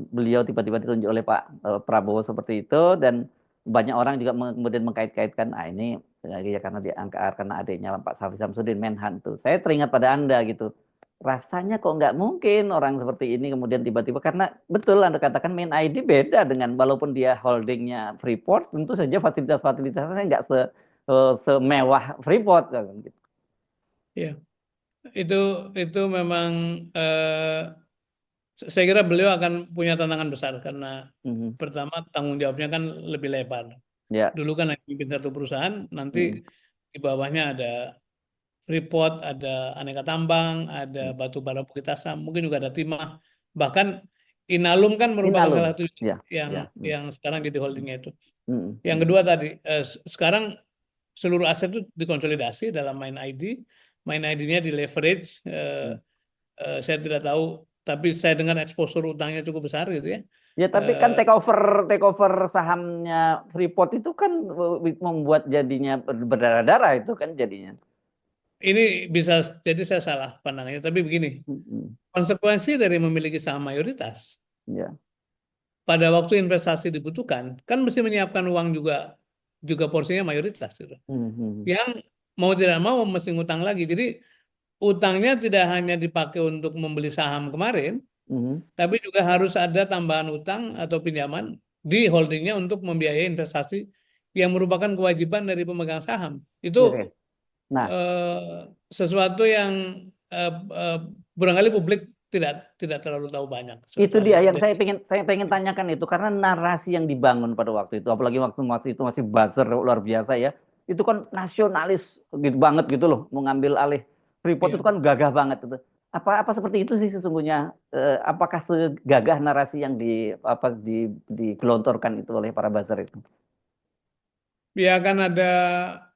Speaker 1: beliau tiba-tiba ditunjuk oleh Pak Prabowo seperti itu dan banyak orang juga kemudian mengkait-kaitkan ah ini ya karena diangkat karena adiknya Pak Safri Samsudin Menhan tuh. Saya teringat pada Anda gitu. Rasanya kok nggak mungkin orang seperti ini kemudian tiba-tiba karena betul Anda katakan Main ID beda dengan walaupun dia holdingnya Freeport tentu saja fasilitas-fasilitasnya nggak semewah Freeport kan gitu.
Speaker 2: ya. Itu itu memang eh, saya kira beliau akan punya tantangan besar karena
Speaker 1: Mhm.
Speaker 2: pertama tanggung jawabnya kan lebih lebar.
Speaker 1: Ya.
Speaker 2: Dulu kan hanya pimpin satu perusahaan, nanti
Speaker 1: Mhm.
Speaker 2: di bawahnya ada Freeport, ada aneka tambang, ada batu bara bukit asam, mungkin juga ada timah. Bahkan Inalum kan merupakan salah
Speaker 1: Inalum.
Speaker 2: satu
Speaker 1: Ya,
Speaker 2: yang
Speaker 1: ya. Mhm.
Speaker 2: yang sekarang jadi holdingnya itu.
Speaker 1: Mhm.
Speaker 2: Yang
Speaker 1: Mhm.
Speaker 2: kedua tadi, sekarang seluruh aset itu dikonsolidasi dalam Main ID. Main ID-nya di leverage.
Speaker 1: Mhm.
Speaker 2: Saya tidak tahu, tapi saya dengar eksposur utangnya cukup besar gitu ya.
Speaker 1: Ya, tapi kan
Speaker 2: Eh,
Speaker 1: take over sahamnya Freeport itu kan membuat jadinya berdarah-darah itu kan jadinya.
Speaker 2: ini bisa jadi saya salah pandangannya, tapi begini,
Speaker 1: Mhm.
Speaker 2: konsekuensi dari memiliki saham mayoritas
Speaker 1: Ya.
Speaker 2: pada waktu investasi dibutuhkan, kan mesti menyiapkan uang juga juga porsinya mayoritas gitu.
Speaker 1: Mhm.
Speaker 2: Yang mau tidak mau mesti ngutang lagi. Jadi utangnya tidak hanya dipakai untuk membeli saham kemarin,
Speaker 1: Mhm.
Speaker 2: tapi juga harus ada tambahan utang atau pinjaman di holdingnya untuk membiayai investasi yang merupakan kewajiban dari pemegang saham. Itu
Speaker 1: Oke. Nah,
Speaker 2: sesuatu yang eh, eh, barangkali publik tidak terlalu tahu banyak
Speaker 1: Itu
Speaker 2: soal
Speaker 1: dia
Speaker 2: itu.
Speaker 1: yang
Speaker 2: Jadi
Speaker 1: saya pengen tanyakan itu karena narasi yang dibangun pada waktu itu, apalagi waktu itu masih buzzer luar biasa ya. Itu kan nasionalis gitu banget gitu loh, mau ngambil alih Freeport
Speaker 2: ya,
Speaker 1: itu kan gagah banget itu. Apa seperti itu sih sesungguhnya? Apakah segagah narasi yang digelontorkan itu oleh para buzzer itu?
Speaker 2: ya kan ada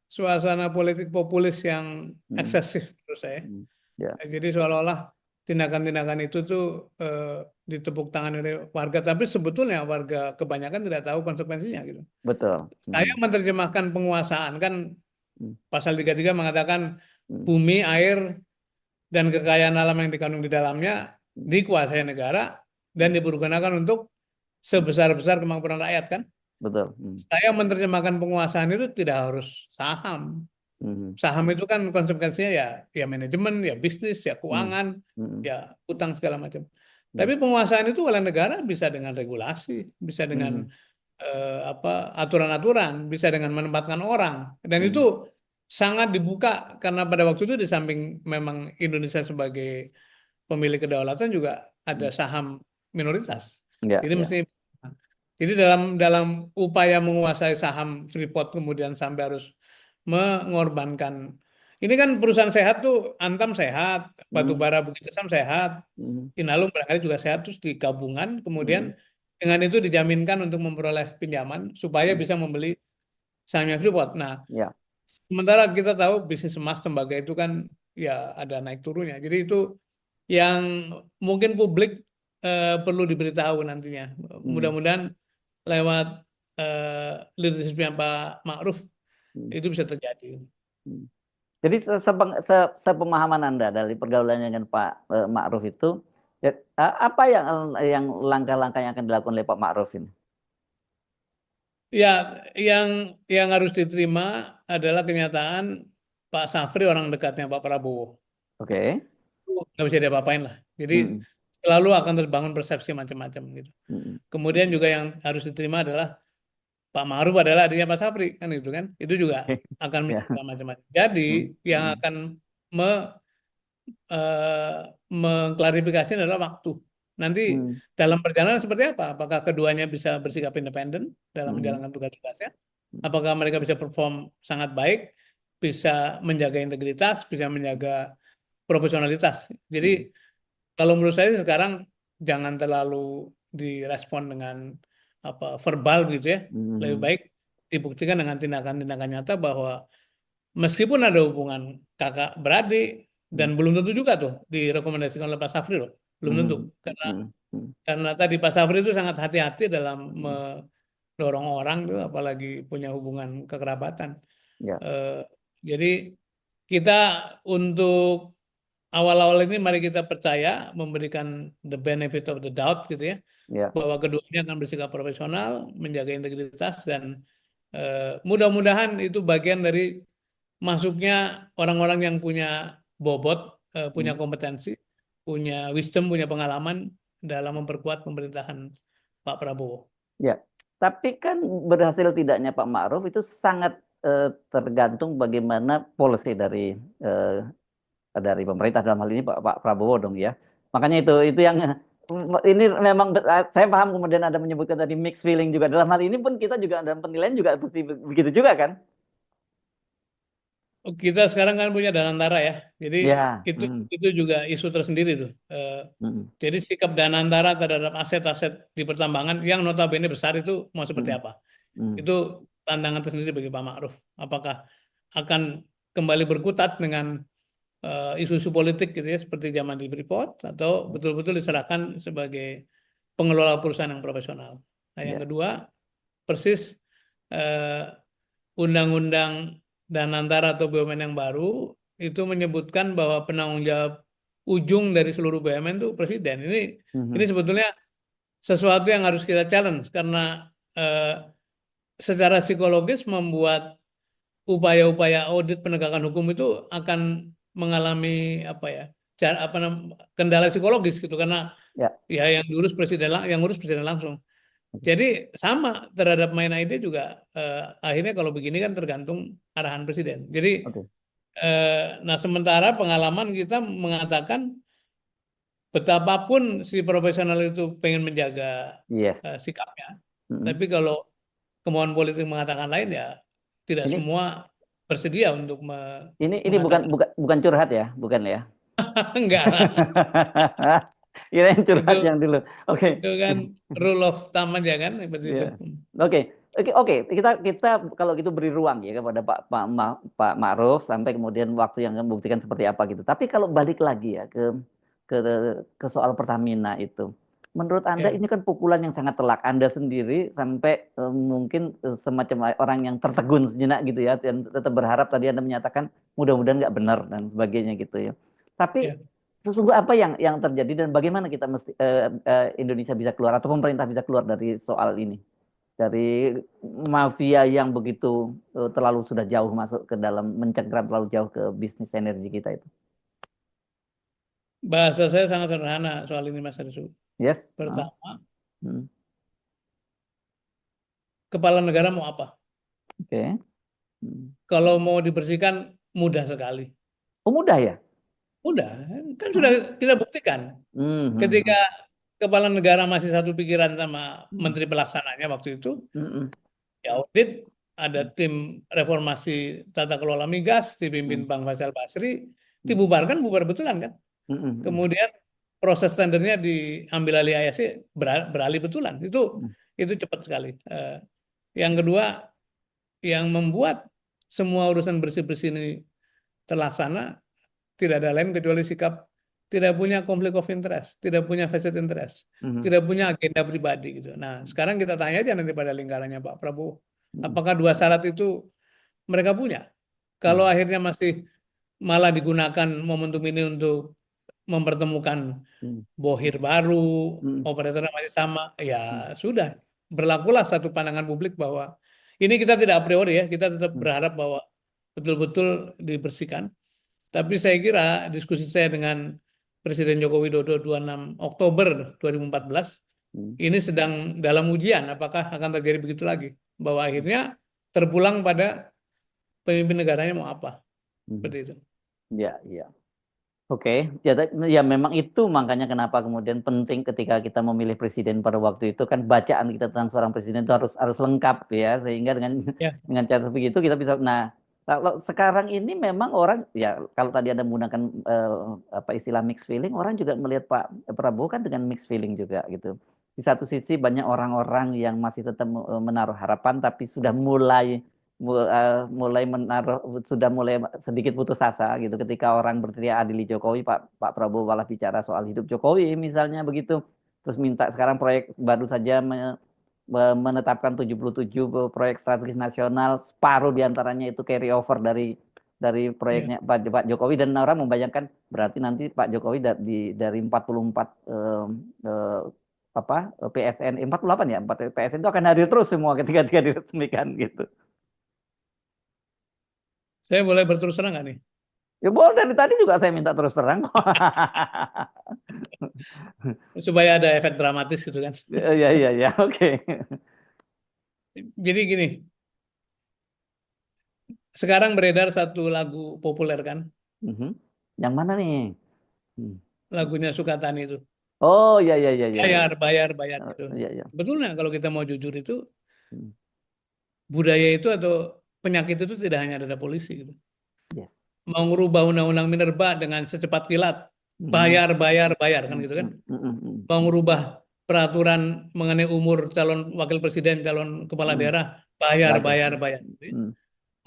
Speaker 2: suasana politik populis yang
Speaker 1: Hmm,
Speaker 2: eksesif menurut saya.
Speaker 1: hmm, ya,
Speaker 2: Jadi seolah-olah tindakan-tindakan itu tuh ditepuk tangan oleh warga, tapi sebetulnya warga kebanyakan tidak tahu konsekuensinya gitu.
Speaker 1: betul.
Speaker 2: Saya
Speaker 1: Hmm,
Speaker 2: menerjemahkan penguasaan kan
Speaker 1: hmm,
Speaker 2: pasal 33 mengatakan
Speaker 1: hmm,
Speaker 2: bumi, air, dan kekayaan alam yang dikandung di dalamnya
Speaker 1: hmm,
Speaker 2: dikuasai negara dan
Speaker 1: hmm,
Speaker 2: dipergunakan untuk
Speaker 1: hmm,
Speaker 2: sebesar-besar kemampuan rakyat kan.
Speaker 1: betul. Hmm,
Speaker 2: Saya menerjemahkan penguasaan itu tidak harus saham.
Speaker 1: hmm,
Speaker 2: Saham itu kan konsekuensinya ya ya manajemen, ya bisnis, ya
Speaker 1: hmm,
Speaker 2: keuangan,
Speaker 1: hmm,
Speaker 2: ya utang segala macam.
Speaker 1: hmm,
Speaker 2: Tapi penguasaan itu oleh negara bisa dengan regulasi, bisa dengan
Speaker 1: hmm,
Speaker 2: apa aturan-aturan, bisa dengan menempatkan orang. Dan itu
Speaker 1: hmm,
Speaker 2: sangat dibuka karena pada waktu itu di samping memang Indonesia sebagai pemilik kedaulatan juga ada
Speaker 1: hmm.
Speaker 2: saham minoritas.
Speaker 1: Ya,
Speaker 2: Jadi
Speaker 1: ya.
Speaker 2: mesti jadi dalam dalam upaya menguasai saham Freeport kemudian sampai harus mengorbankan. Ini kan perusahaan sehat tuh, Antam sehat,
Speaker 1: Hmm,
Speaker 2: Batubara Bukit Asam sehat,
Speaker 1: hmm,
Speaker 2: Inalum barangkali juga sehat, terus digabungan, kemudian
Speaker 1: hmm.
Speaker 2: dengan itu dijaminkan untuk memperoleh pinjaman supaya
Speaker 1: Hmm,
Speaker 2: bisa membeli sahamnya Freeport. Nah,
Speaker 1: ya,
Speaker 2: sementara kita tahu bisnis emas tembaga itu kan ya ada naik turunnya. Jadi itu yang mungkin publik perlu diberitahu nantinya.
Speaker 1: hmm,
Speaker 2: Mudah-mudahan lewat leadershipnya Pak Ma'ruf
Speaker 1: hmm,
Speaker 2: itu bisa terjadi.
Speaker 1: hmm. Jadi sepemahaman Anda dari pergaulannya dengan Pak Ma'ruf itu, ya, apa yang langkah-langkah yang akan dilakukan oleh Pak Ma'ruf ini?
Speaker 2: Ya, yang yang harus diterima adalah kenyataan Pak Safri orang dekatnya Pak Prabowo.
Speaker 1: Oke.
Speaker 2: Itu nggak bisa diapa-apain lah. Jadi
Speaker 1: Hmm,
Speaker 2: selalu akan terbangun persepsi macam-macam gitu.
Speaker 1: hmm,
Speaker 2: Kemudian juga yang harus diterima adalah Pak Ma'ruf adalah adiknya Pak Safri kan itu kan. Itu juga akan
Speaker 1: ya,
Speaker 2: menjaga macam-macam. Jadi
Speaker 1: hmm,
Speaker 2: yang
Speaker 1: hmm,
Speaker 2: akan me- eh, mengklarifikasi adalah waktu. Nanti
Speaker 1: hmm,
Speaker 2: dalam perjalanan seperti apa? Apakah keduanya bisa bersikap independen dalam
Speaker 1: hmm,
Speaker 2: menjalankan tugas-tugasnya? Apakah mereka bisa perform sangat baik, bisa menjaga integritas, bisa menjaga profesionalitas? Jadi
Speaker 1: hmm,
Speaker 2: kalau menurut saya sekarang jangan terlalu direspon dengan apa verbal gitu ya. Lebih
Speaker 1: hmm,
Speaker 2: baik dibuktikan dengan tindakan-tindakan nyata bahwa meskipun ada hubungan kakak beradik dan
Speaker 1: hmm,
Speaker 2: belum tentu juga tuh direkomendasikan oleh Pak Safri loh, belum tentu
Speaker 1: hmm,
Speaker 2: karena
Speaker 1: hmm, hmm,
Speaker 2: karena tadi Pak Safri itu sangat hati-hati dalam
Speaker 1: hmm,
Speaker 2: mendorong orang tuh apalagi punya hubungan kekerabatan.
Speaker 1: ya,
Speaker 2: Eh, jadi kita untuk awal-awal ini mari kita percaya memberikan the benefit of the doubt gitu ya
Speaker 1: ya,
Speaker 2: bahwa keduanya akan bersikap profesional, menjaga integritas dan mudah-mudahan itu bagian dari masuknya orang-orang yang punya bobot, punya
Speaker 1: hmm,
Speaker 2: kompetensi, punya wisdom, punya pengalaman dalam memperkuat pemerintahan Pak Prabowo.
Speaker 1: ya. Tapi kan berhasil tidaknya Pak Ma'ruf itu sangat tergantung bagaimana policy eh, dari pemerintah dalam hal ini Pak Prabowo dong ya. Makanya itu yang ini memang saya paham kemudian Anda menyebutkan tadi mixed feeling juga dalam hal ini pun kita juga dalam penilaian juga begitu juga kan?
Speaker 2: Kita sekarang kan punya Danantara ya, jadi
Speaker 1: Ya,
Speaker 2: itu itu juga isu tersendiri tuh.
Speaker 1: mm,
Speaker 2: Jadi sikap Danantara terhadap aset-aset di pertambangan yang notabene besar itu mau seperti
Speaker 1: mm,
Speaker 2: apa?
Speaker 1: mm,
Speaker 2: Itu tantangan tersendiri bagi Pak Ma'ruf. Apakah akan kembali berkutat dengan isu-isu politik gitu ya seperti zaman di Freeport atau betul-betul diserahkan sebagai pengelola perusahaan yang profesional. Nah, yang
Speaker 1: ya,
Speaker 2: kedua persis eh, undang-undang Danantara atau BUMN yang baru itu menyebutkan bahwa penanggung jawab ujung dari seluruh BUMN itu presiden. Ini
Speaker 1: mhm,
Speaker 2: sebetulnya sesuatu yang harus kita challenge karena eh, secara psikologis membuat upaya-upaya audit penegakan hukum itu akan mengalami apa ya kendala psikologis gitu karena
Speaker 1: ya,
Speaker 2: ya yang ngurus presiden langsung.
Speaker 1: oke,
Speaker 2: Jadi sama terhadap main ID juga akhirnya kalau begini kan tergantung arahan presiden. Jadi
Speaker 1: oke,
Speaker 2: nah sementara pengalaman kita mengatakan betapapun si profesional itu pengen menjaga
Speaker 1: Yes.
Speaker 2: sikapnya,
Speaker 1: Mm.
Speaker 2: tapi kalau kemauan politik mengatakan lain ya tidak
Speaker 1: Ini
Speaker 2: semua bersedia untuk
Speaker 1: ini bukan
Speaker 2: mengatakan
Speaker 1: bukan bukan curhat ya, bukan ya?
Speaker 2: enggak lah.
Speaker 1: Kirain
Speaker 2: Itu
Speaker 1: curhat yang dulu. Oke.
Speaker 2: itu kan rule of thumb aja kan seperti itu.
Speaker 1: Ya. Oke. Oke. Kita kalau gitu beri ruang ya kepada Pak Ma'ruf sampai kemudian waktu yang membuktikan seperti apa gitu. Tapi kalau balik lagi ya ke ke soal Pertamina itu. Menurut Anda
Speaker 2: Ya.
Speaker 1: ini kan pukulan yang sangat telak. Anda sendiri sampai mungkin semacam orang yang tertegun sejenak gitu ya, dan tetap berharap tadi Anda menyatakan mudah-mudahan nggak benar dan sebagainya gitu ya. Tapi
Speaker 2: Ya.
Speaker 1: sesungguh apa yang terjadi dan bagaimana kita mesti Indonesia bisa keluar atau pemerintah bisa keluar dari soal ini, dari mafia yang begitu terlalu sudah jauh masuk ke dalam mencengkram terlalu jauh ke bisnis energi kita itu.
Speaker 2: Bahasa saya sangat sederhana soal ini Mas Arsu.
Speaker 1: Yes.
Speaker 2: Pertama,
Speaker 1: Hmm.
Speaker 2: kepala negara mau apa?
Speaker 1: Oke. Hmm.
Speaker 2: Kalau mau dibersihkan mudah sekali.
Speaker 1: Oh mudah ya.
Speaker 2: Mudah, kan sudah
Speaker 1: Oh.
Speaker 2: kita buktikan.
Speaker 1: Hmm, hmm,
Speaker 2: Ketika
Speaker 1: hmm.
Speaker 2: kepala negara masih satu pikiran sama
Speaker 1: Hmm,
Speaker 2: menteri pelaksananya waktu itu,
Speaker 1: hmm, hmm,
Speaker 2: ya audit, ada tim reformasi tata kelola migas
Speaker 1: hmm,
Speaker 2: dipimpin Bang Faisal Basri,
Speaker 1: hmm,
Speaker 2: dibubarkan, bubar betulan kan.
Speaker 1: hmm, hmm,
Speaker 2: Kemudian proses tendernya diambil alih IAC, beralih betulan.
Speaker 1: hmm,
Speaker 2: Itu cepat sekali. Yang kedua, yang membuat semua urusan bersih-bersih ini terlaksana tidak ada lain kecuali sikap tidak punya konflik of interest, tidak punya vested interest,
Speaker 1: hmm,
Speaker 2: tidak punya agenda pribadi gitu. Nah, sekarang kita tanya aja nanti pada lingkarannya Pak Prabowo,
Speaker 1: hmm,
Speaker 2: apakah dua syarat itu mereka punya? Kalau
Speaker 1: hmm,
Speaker 2: akhirnya masih malah digunakan momentum ini untuk mempertemukan
Speaker 1: hmm,
Speaker 2: bohir baru,
Speaker 1: hmm,
Speaker 2: operatornya masih sama, ya
Speaker 1: hmm,
Speaker 2: sudah, berlakulah satu pandangan publik bahwa ini kita tidak a priori ya, kita tetap
Speaker 1: hmm,
Speaker 2: berharap bahwa betul-betul dibersihkan. Tapi saya kira diskusi saya dengan Presiden Joko Widodo 26 Oktober 2014
Speaker 1: hmm,
Speaker 2: ini sedang dalam ujian apakah akan terjadi begitu lagi, bahwa akhirnya terpulang pada pemimpin negaranya mau apa,
Speaker 1: hmm.
Speaker 2: seperti itu.
Speaker 1: Ya, ya. Oke, ya, ya memang itu makanya kenapa kemudian penting ketika kita memilih presiden pada waktu itu kan bacaan kita tentang seorang presiden itu harus lengkap ya, sehingga dengan
Speaker 2: Ya,
Speaker 1: dengan cara begitu kita bisa. Nah, kalau sekarang ini memang orang ya kalau tadi Anda menggunakan apa istilah mixed feeling, orang juga melihat Pak Prabowo kan dengan mixed feeling juga gitu. Di satu sisi banyak orang-orang yang masih tetap menaruh harapan tapi sudah mulai menaruh, sudah mulai sedikit putus asa gitu ketika orang berteriak adili Jokowi, Pak Prabowo malah bicara soal hidup Jokowi misalnya begitu, terus minta sekarang proyek baru saja menetapkan 77 proyek strategis nasional, separuh diantaranya itu carry over dari
Speaker 2: ya.
Speaker 1: proyeknya Pak Jokowi, dan orang membayangkan berarti nanti Pak Jokowi dari 44 apa PSN 48 ya 4 PSN itu akan hadir terus semua ketika diresmikan gitu.
Speaker 2: Saya boleh berterus terang nggak nih?
Speaker 1: Ya boleh, dari tadi juga saya minta terus terang.
Speaker 2: Supaya ada efek dramatis gitu kan.
Speaker 1: Ya, ya, ya, oke.
Speaker 2: Jadi gini, sekarang beredar satu lagu populer kan,
Speaker 1: Mhm. Yang mana nih? Hmm.
Speaker 2: lagunya Sukatani itu.
Speaker 1: Oh, ya, ya, ya, ya, ya.
Speaker 2: Bayar, bayar, bayar gitu.
Speaker 1: Ya, ya.
Speaker 2: Sebetulnya kalau kita mau jujur itu,
Speaker 1: Hmm.
Speaker 2: budaya itu atau penyakit itu tidak hanya ada polisi gitu.
Speaker 1: Yes.
Speaker 2: Mau ngerubah undang-undang minerba dengan secepat kilat,
Speaker 1: Mhm.
Speaker 2: bayar, bayar, bayar kan gitu kan.
Speaker 1: Mhm. Mhm. Mhm.
Speaker 2: Mau ngerubah peraturan mengenai umur calon wakil presiden, calon kepala
Speaker 1: Mhm.
Speaker 2: daerah, bayar,
Speaker 1: Bagus.
Speaker 2: bayar, bayar.
Speaker 1: Mhm.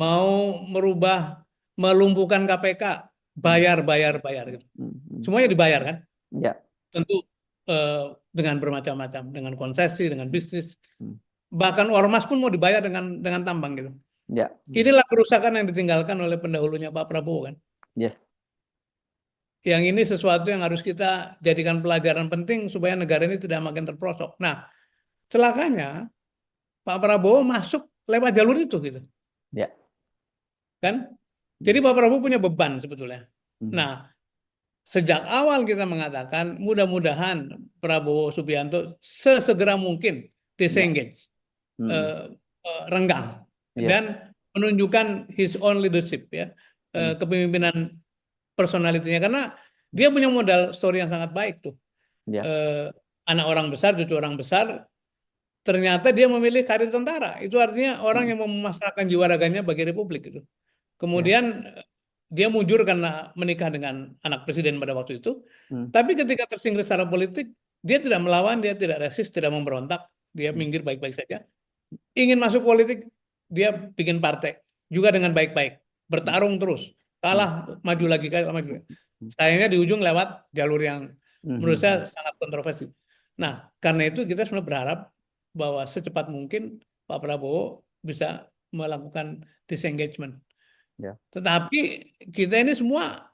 Speaker 2: Mau merubah, melumpuhkan KPK,
Speaker 1: Mhm.
Speaker 2: bayar, bayar, bayar gitu.
Speaker 1: Mhm.
Speaker 2: Semuanya dibayar kan.
Speaker 1: Ya.
Speaker 2: Tentu eh, dengan bermacam-macam, dengan konsesi, dengan bisnis,
Speaker 1: Mhm.
Speaker 2: bahkan ormas pun mau dibayar dengan tambang gitu.
Speaker 1: Ya. Mhm.
Speaker 2: Inilah kerusakan yang ditinggalkan oleh pendahulunya Pak Prabowo kan.
Speaker 1: Yes.
Speaker 2: Yang ini sesuatu yang harus kita jadikan pelajaran penting supaya negara ini tidak makin terperosok. Nah, celakanya Pak Prabowo masuk lewat jalur itu gitu,
Speaker 1: Ya.
Speaker 2: kan? Jadi
Speaker 1: Mhm.
Speaker 2: Pak Prabowo punya beban sebetulnya.
Speaker 1: Mhm.
Speaker 2: Nah, sejak awal kita mengatakan mudah-mudahan Prabowo Subianto sesegera mungkin
Speaker 1: Ya.
Speaker 2: disengage,
Speaker 1: Mhm.
Speaker 2: renggang
Speaker 1: Yes.
Speaker 2: dan menunjukkan his own leadership ya,
Speaker 1: Mhm.
Speaker 2: kepemimpinan personalitinya, karena Dia punya modal story yang sangat baik tuh.
Speaker 1: Ya.
Speaker 2: Anak orang besar, cucu orang besar, ternyata dia memilih karir tentara. Itu artinya orang
Speaker 1: Mm,
Speaker 2: yang memasrahkan jiwa raganya bagi Republik itu.
Speaker 1: ya.
Speaker 2: Kemudian dia mujur karena menikah dengan anak presiden pada waktu itu.
Speaker 1: Mm,
Speaker 2: Tapi ketika tersinggung secara politik, dia tidak melawan, dia tidak resist, tidak memberontak, dia
Speaker 1: mm,
Speaker 2: minggir baik-baik saja. Ingin masuk politik, dia bikin partai juga dengan baik-baik,
Speaker 1: mm,
Speaker 2: bertarung terus,
Speaker 1: mm,
Speaker 2: kalah, maju lagi, kalah, maju lagi.
Speaker 1: mm,
Speaker 2: Sayangnya di ujung lewat jalur yang
Speaker 1: mm,
Speaker 2: menurut
Speaker 1: mm,
Speaker 2: saya sangat kontroversi. Nah, karena itu kita sebenarnya berharap bahwa secepat mungkin Pak Prabowo bisa melakukan disengagement.
Speaker 1: ya.
Speaker 2: Tetapi kita ini semua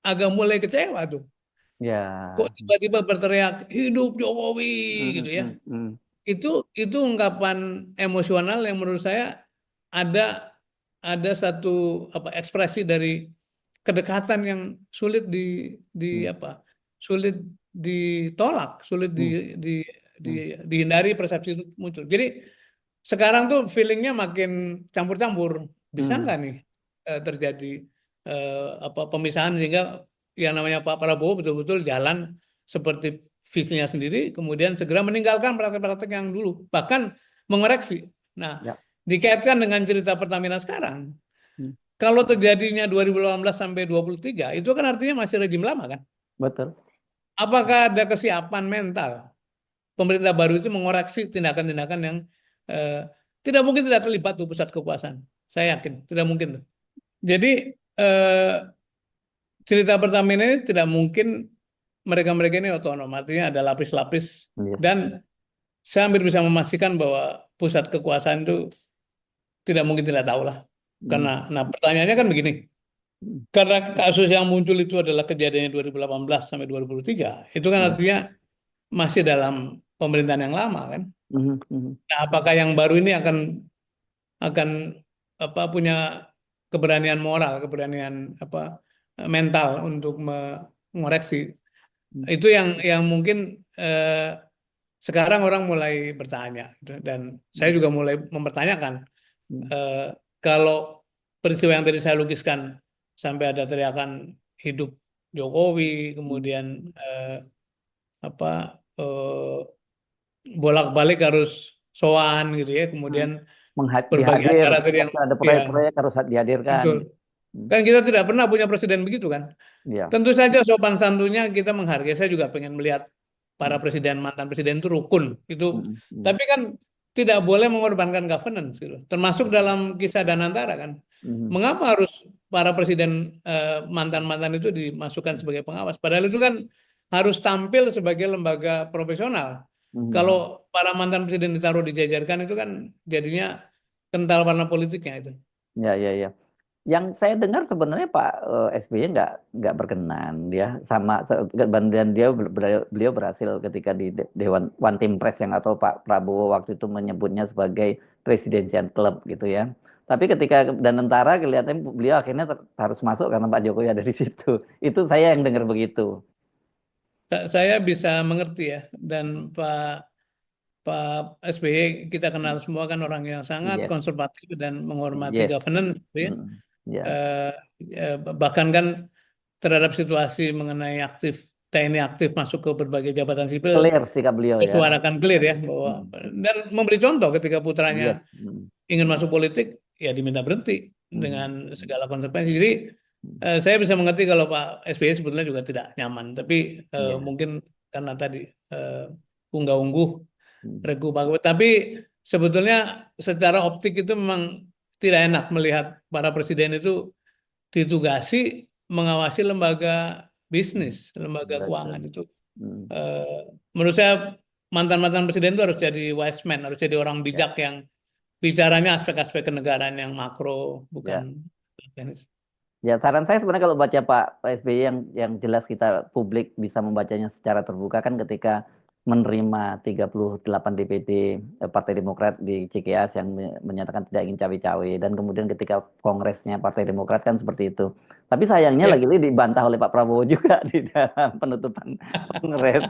Speaker 2: agak mulai kecewa tuh. Kok
Speaker 1: Ya.
Speaker 2: tiba-tiba berteriak hidup Jokowi
Speaker 1: Mm,
Speaker 2: gitu ya.
Speaker 1: mm, mm,
Speaker 2: Itu ungkapan emosional yang menurut saya ada ada satu ekspresi dari kedekatan yang sulit di
Speaker 1: mm,
Speaker 2: apa sulit ditolak, sulit
Speaker 1: mm,
Speaker 2: di,
Speaker 1: mm,
Speaker 2: dihindari persepsi itu muncul. Jadi sekarang tuh feelingnya makin campur-campur. Bisa
Speaker 1: mm,
Speaker 2: nggak nih terjadi pemisahan sehingga yang namanya Pak Prabowo betul-betul jalan seperti visinya sendiri, kemudian segera meninggalkan praktek-praktek yang dulu, bahkan mengoreksi. Nah,
Speaker 1: ya.
Speaker 2: dikaitkan dengan cerita Pertamina sekarang,
Speaker 1: Mm,
Speaker 2: kalau terjadinya 2018 sampai 23, itu kan artinya masih rejim lama kan?
Speaker 1: betul.
Speaker 2: Apakah ada kesiapan mental pemerintah baru itu mengoreksi tindakan-tindakan yang eh, tidak mungkin tidak terlibat tuh pusat kekuasaan? Saya yakin tidak mungkin tuh. Jadi eh, cerita Pertamina ini tidak mungkin mereka-mereka ini otonom, artinya ada lapis-lapis
Speaker 1: Yes.
Speaker 2: dan saya hampir bisa memastikan bahwa pusat kekuasaan itu tidak mungkin tidak tahu lah.
Speaker 1: Mm,
Speaker 2: Karena, nah pertanyaannya kan begini,
Speaker 1: mm,
Speaker 2: karena kasus yang muncul itu adalah kejadiannya 2018 sampai 2023, itu kan
Speaker 1: ya.
Speaker 2: artinya masih dalam pemerintahan yang lama kan.
Speaker 1: Mm, mm,
Speaker 2: Nah, apakah yang baru ini akan punya keberanian moral, keberanian mental untuk mengoreksi?
Speaker 1: mm,
Speaker 2: Itu yang mungkin sekarang orang mulai bertanya gitu. Dan saya
Speaker 1: mm,
Speaker 2: juga mulai mempertanyakan
Speaker 1: mm,
Speaker 2: eh, kalau peristiwa yang tadi saya lukiskan sampai ada teriakan hidup Jokowi,
Speaker 1: mm,
Speaker 2: kemudian eh, apa eh, bolak-balik harus sowan gitu ya,
Speaker 1: mm.
Speaker 2: kemudian berbagai
Speaker 1: Dihadir,
Speaker 2: acara tadi yang
Speaker 1: waktu ada
Speaker 2: ya
Speaker 1: proyek-proyek harus dihadirkan.
Speaker 2: betul.
Speaker 1: Mm,
Speaker 2: Kan kita tidak pernah punya presiden begitu kan.
Speaker 1: ya.
Speaker 2: Tentu saja sopan santunnya kita menghargai. Saya juga pengen melihat para
Speaker 1: Mm,
Speaker 2: presiden, mantan presiden itu rukun. Itu,
Speaker 1: mm, mm,
Speaker 2: tapi kan tidak boleh mengorbankan governance gitu. Termasuk
Speaker 1: mm,
Speaker 2: dalam kisah Danantara kan.
Speaker 1: mm,
Speaker 2: Mengapa harus para presiden mantan-mantan itu dimasukkan sebagai pengawas? Padahal itu kan harus tampil sebagai lembaga profesional. Kalau
Speaker 1: mm.
Speaker 2: para mantan presiden ditaruh dijajarkan itu kan jadinya kental warna politiknya itu.
Speaker 1: Ya, ya, ya. Yang saya dengar sebenarnya Pak SBY nggak berkenan ya sama dan beliau berhasil ketika di Dewan One Team Press yang atau Pak Prabowo waktu itu menyebutnya sebagai Presidential Club gitu ya. Tapi ketika dan tentara kelihatan beliau akhirnya harus masuk karena Pak Jokowi ada di situ. Itu saya yang dengar begitu.
Speaker 2: Saya bisa mengerti ya, dan Pak SBY kita kenal semua kan orang yang sangat
Speaker 1: Yes,
Speaker 2: konservatif dan menghormati
Speaker 1: yes.
Speaker 2: governance, gitu ya.
Speaker 1: Mm, ya,
Speaker 2: Eh, Bahkan kan terhadap situasi mengenai TNI aktif masuk ke berbagai jabatan sipil,
Speaker 1: clear sikap beliau ya.
Speaker 2: suarakan clear ya bahwa
Speaker 1: Mm,
Speaker 2: dan memberi contoh ketika putranya
Speaker 1: yes. Mm,
Speaker 2: ingin masuk politik ya diminta berhenti
Speaker 1: mm,
Speaker 2: dengan segala konsekuensi. Jadi saya bisa mengerti kalau Pak SBY sebetulnya juga tidak nyaman, tapi
Speaker 1: ya.
Speaker 2: mungkin karena tadi eh, unggah-ungguh
Speaker 1: Mm,
Speaker 2: regu bagus. Tapi sebetulnya secara optik itu memang tidak enak melihat para presiden itu ditugasi mengawasi lembaga
Speaker 1: mm,
Speaker 2: bisnis, lembaga
Speaker 1: betul.
Speaker 2: keuangan itu.
Speaker 1: Mm,
Speaker 2: Menurut saya mantan-mantan presiden itu harus jadi wise man, harus jadi orang
Speaker 1: ya.
Speaker 2: bijak yang bicaranya aspek-aspek kenegaraan yang makro, bukan
Speaker 1: Ya.
Speaker 2: teknis.
Speaker 1: Ya, saran saya sebenarnya kalau baca Pak SBY yang jelas kita publik bisa membacanya secara terbuka kan ketika menerima 38 DPD Partai Demokrat di Cikeas yang menyatakan tidak ingin cawe-cawe dan kemudian ketika kongresnya Partai Demokrat kan seperti itu. Tapi sayangnya
Speaker 2: Ya,
Speaker 1: lagi-lagi dibantah oleh Pak Prabowo juga di dalam penutupan kongres.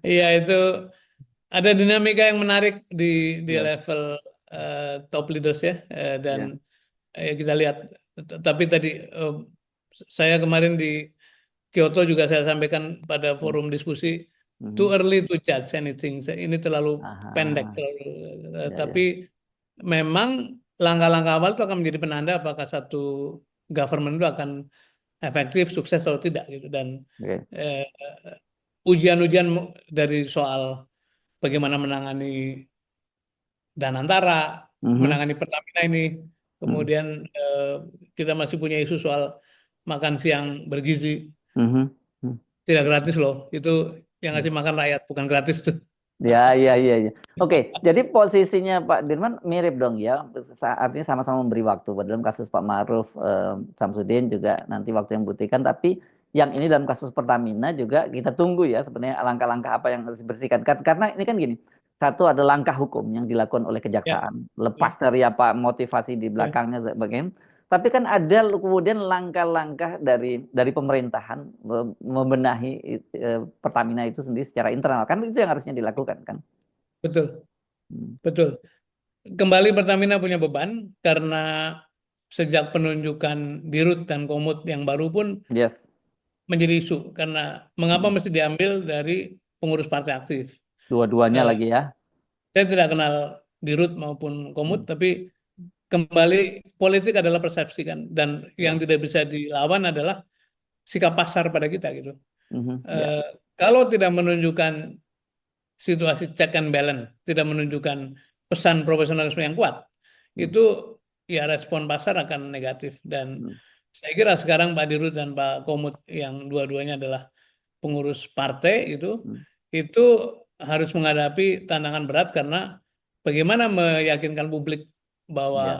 Speaker 2: iya itu ada dinamika yang menarik di
Speaker 1: Ya,
Speaker 2: level top leaders ya, dan
Speaker 1: ya.
Speaker 2: kita lihat. Tapi tadi Saya kemarin di Kyoto juga saya sampaikan pada
Speaker 1: Hmm.
Speaker 2: forum diskusi, too
Speaker 1: Mhm.
Speaker 2: early to judge anything. Ini terlalu pendek,
Speaker 1: Aha,
Speaker 2: terlalu,
Speaker 1: ya
Speaker 2: tapi
Speaker 1: ya.
Speaker 2: memang langkah-langkah awal itu akan menjadi penanda apakah satu government itu akan efektif, sukses atau tidak gitu. Dan
Speaker 1: Oke.
Speaker 2: eh, ujian-ujian dari soal bagaimana menangani Danantara,
Speaker 1: Mhm,
Speaker 2: menangani Pertamina ini,
Speaker 1: mhm,
Speaker 2: kemudian eh, kita masih punya isu soal makan siang bergizi,
Speaker 1: mhm, mhm.
Speaker 2: tidak gratis loh, itu yang ngasih makan rakyat, bukan gratis tuh.
Speaker 1: Ya, ya, ya, ya. Oke, jadi posisinya Pak Dirman mirip dong ya. Artinya sama-sama memberi waktu. Dalam kasus Pak Ma'ruf, Samsudin juga nanti waktu yang buktikan. Tapi yang ini dalam kasus Pertamina juga kita tunggu ya sebenarnya langkah-langkah apa yang harus dibersihkan. Karena ini kan gini, satu ada langkah hukum yang dilakukan oleh
Speaker 2: Ya,
Speaker 1: kejaksaan. Lepas
Speaker 2: ya,
Speaker 1: dari apa motivasi di
Speaker 2: ya,
Speaker 1: belakangnya bagaimana. Tapi kan ada kemudian langkah-langkah dari pemerintahan membenahi Pertamina itu sendiri secara internal. Kan itu yang harusnya dilakukan kan.
Speaker 2: betul,
Speaker 1: Hmm.
Speaker 2: betul. Kembali Pertamina punya beban karena sejak penunjukan Dirut dan Komut yang baru pun
Speaker 1: Yes.
Speaker 2: menjadi isu karena mengapa
Speaker 1: Hmm.
Speaker 2: mesti diambil dari pengurus partai aktif.
Speaker 1: Dua-duanya
Speaker 2: Eh,
Speaker 1: lagi ya.
Speaker 2: saya tidak kenal Dirut maupun Komut,
Speaker 1: Hmm.
Speaker 2: tapi kembali politik adalah persepsi kan, dan yang
Speaker 1: Ya.
Speaker 2: tidak bisa dilawan adalah sikap pasar pada kita gitu.
Speaker 1: Mhm. Ya.
Speaker 2: Eh, Kalau tidak menunjukkan situasi check and balance, tidak menunjukkan pesan profesionalisme yang kuat,
Speaker 1: Hmm.
Speaker 2: itu ya respon pasar akan negatif. Dan
Speaker 1: Hmm.
Speaker 2: saya kira sekarang Pak Dirut dan Pak Komut yang dua-duanya adalah pengurus partai
Speaker 1: Hmm.
Speaker 2: itu harus menghadapi tantangan berat karena bagaimana meyakinkan publik bahwa
Speaker 1: Ya.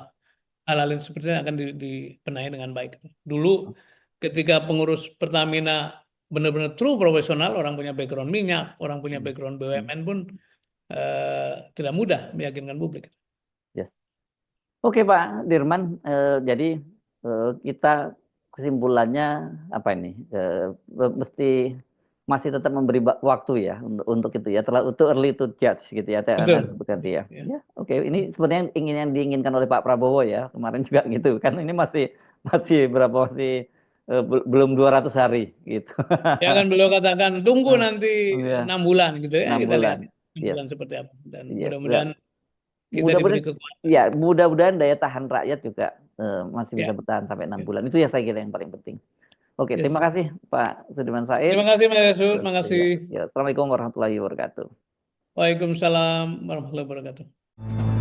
Speaker 2: hal-hal yang seperti ini akan dibenahi dengan baik. Dulu ketika pengurus Pertamina benar-benar true profesional, orang punya background minyak, orang punya
Speaker 1: Hmm.
Speaker 2: background
Speaker 1: Hmm.
Speaker 2: BUMN pun tidak mudah meyakinkan publik.
Speaker 1: Yes. Oke Pak Dirman, jadi kita kesimpulannya apa ini? Mesti masih tetap memberi waktu ya untuk itu ya. Terlalu too early to judge gitu ya. Karena
Speaker 2: Betul.
Speaker 1: seperti ya.
Speaker 2: Ya.
Speaker 1: Ya, oke. Ini sebenarnya yang diinginkan oleh Pak Prabowo ya. Kemarin juga gitu. Kan ini masih masih berapa masih belum 200 hari gitu.
Speaker 2: Ya kan beliau katakan tunggu nanti
Speaker 1: Ya,
Speaker 2: 6 bulan gitu ya,
Speaker 1: 6
Speaker 2: kita lihat
Speaker 1: bulan.
Speaker 2: 6 bulan
Speaker 1: Yes,
Speaker 2: seperti apa, dan
Speaker 1: yes. Ya.
Speaker 2: mudah-mudahan kita diberi
Speaker 1: Mudah-mudahan
Speaker 2: kekuatan.
Speaker 1: ya, mudah-mudahan daya tahan rakyat juga masih bisa
Speaker 2: Ya,
Speaker 1: bertahan sampai 6
Speaker 2: ya.
Speaker 1: bulan. Itu ya saya kira yang paling penting. Oke, terima
Speaker 2: Yes.
Speaker 1: kasih Pak Sudirman Said.
Speaker 2: Terima kasih Mas Yasud, terima kasih.
Speaker 1: Ya, ya. Assalamualaikum warahmatullahi wabarakatuh.
Speaker 2: Waalaikumsalam warahmatullahi wabarakatuh.